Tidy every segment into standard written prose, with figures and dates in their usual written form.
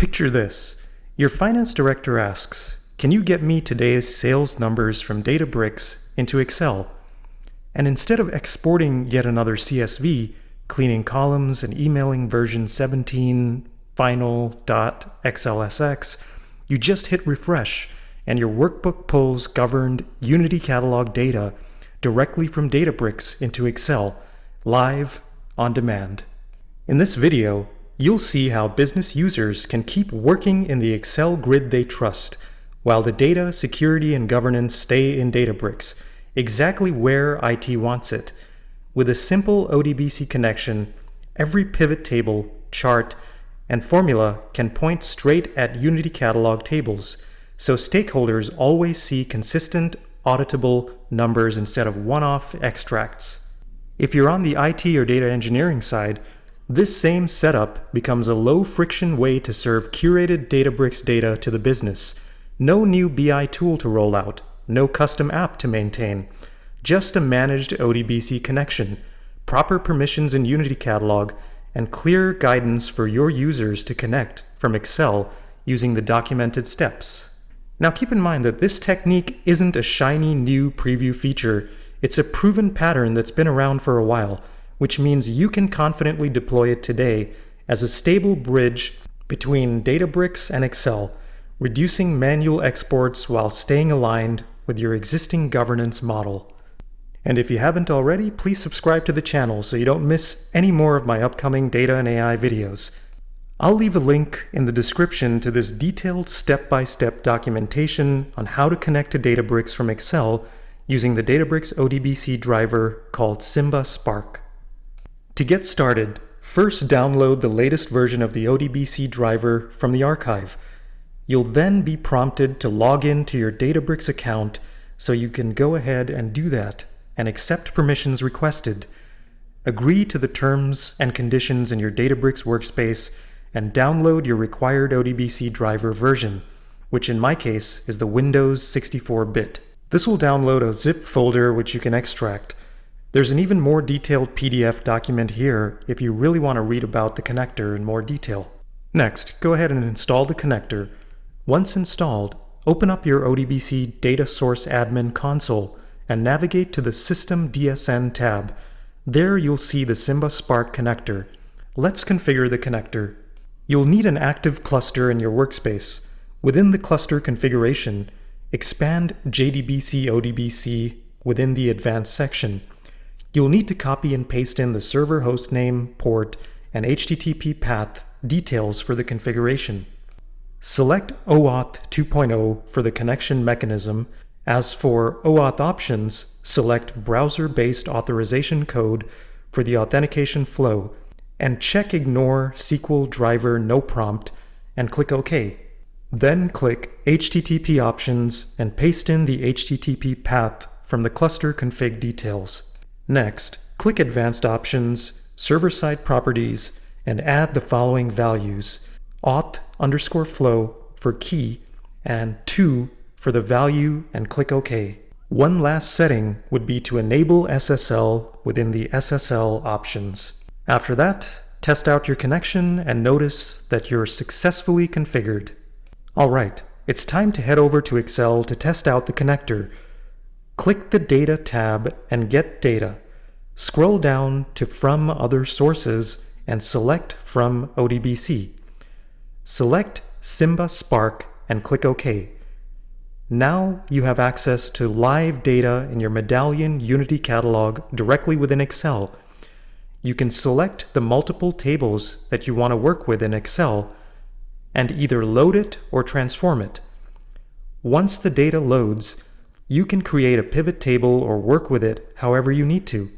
Picture this. Your finance director asks, "Can you get me today's sales numbers from Databricks into Excel?" And instead of exporting yet another CSV, cleaning columns and emailing version 17 final.xlsx, you just hit refresh and your workbook pulls governed Unity Catalog data directly from Databricks into Excel, live, on demand. In this video, you'll see how business users can keep working in the Excel grid they trust, while the data, security, and governance stay in Databricks, exactly where IT wants it. With a simple ODBC connection, every pivot table, chart, and formula can point straight at Unity Catalog tables, so stakeholders always see consistent, auditable numbers instead of one-off extracts. If you're on the IT or data engineering side, this same setup becomes a low-friction way to serve curated Databricks data to the business. No new BI tool to roll out, no custom app to maintain, just a managed ODBC connection, proper permissions in Unity Catalog, and clear guidance for your users to connect from Excel using the documented steps. Now keep in mind that this technique isn't a shiny new preview feature. It's a proven pattern that's been around for a while, which means you can confidently deploy it today as a stable bridge between Databricks and Excel, reducing manual exports while staying aligned with your existing governance model. And if you haven't already, please subscribe to the channel so you don't miss any more of my upcoming data and AI videos. I'll leave a link in the description to this detailed step-by-step documentation on how to connect to Databricks from Excel using the Databricks ODBC driver called Simba Spark. To get started, first download the latest version of the ODBC driver from the archive. You'll then be prompted to log in to your Databricks account, so you can go ahead and do that and accept permissions requested. Agree to the terms and conditions in your Databricks workspace and download your required ODBC driver version, which in my case is the Windows 64-bit. This will download a zip folder which you can extract. There's an even more detailed PDF document here if you really want to read about the connector in more detail. Next, go ahead and install the connector. Once installed, open up your ODBC Data Source Admin console and navigate to the System DSN tab. There you'll see the Simba Spark connector. Let's configure the connector. You'll need an active cluster in your workspace. Within the cluster configuration, expand JDBC ODBC within the Advanced section. You'll need to copy and paste in the server hostname, port, and HTTP path details for the configuration. Select OAuth 2.0 for the connection mechanism. As for OAuth options, select browser-based authorization code for the authentication flow, and check Ignore SQL driver no prompt and click OK. Then click HTTP options and paste in the HTTP path from the cluster config details. Next, click Advanced Options, Server-Side Properties, and add the following values: auth_flow for key and 2 for the value, and click OK. One last setting would be to enable SSL within the SSL options. After that, test out your connection and notice that you're successfully configured. Alright, it's time to head over to Excel to test out the connector. Click the Data tab and Get Data. Scroll down to From Other Sources and select From ODBC. Select Simba Spark and click OK. Now you have access to live data in your Medallion Unity Catalog directly within Excel. You can select the multiple tables that you want to work with in Excel and either load it or transform it. Once the data loads, you can create a pivot table or work with it however you need to.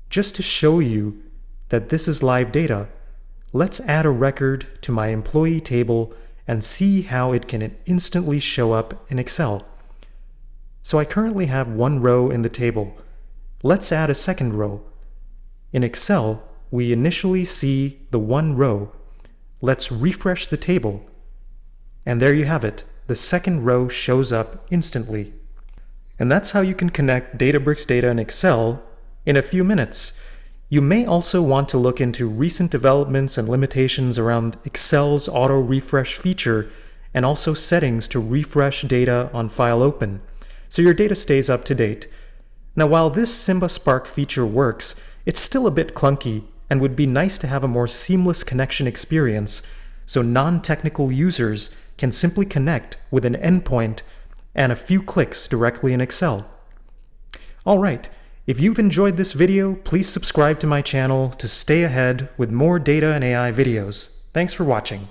Just to show you that this is live data, let's add a record to my employee table and see how it can instantly show up in Excel. So I currently have one row in the table. Let's add a second row. In Excel, we initially see the one row. Let's refresh the table. And there you have it. The second row shows up instantly. And that's how you can connect Databricks data in Excel in a few minutes. You may also want to look into recent developments and limitations around Excel's auto-refresh feature and also settings to refresh data on file open, so your data stays up to date. Now, while this Simba Spark feature works, it's still a bit clunky and would be nice to have a more seamless connection experience so non-technical users can simply connect with an endpoint and a few clicks directly in Excel. Alright, if you've enjoyed this video, please subscribe to my channel to stay ahead with more data and AI videos. Thanks for watching.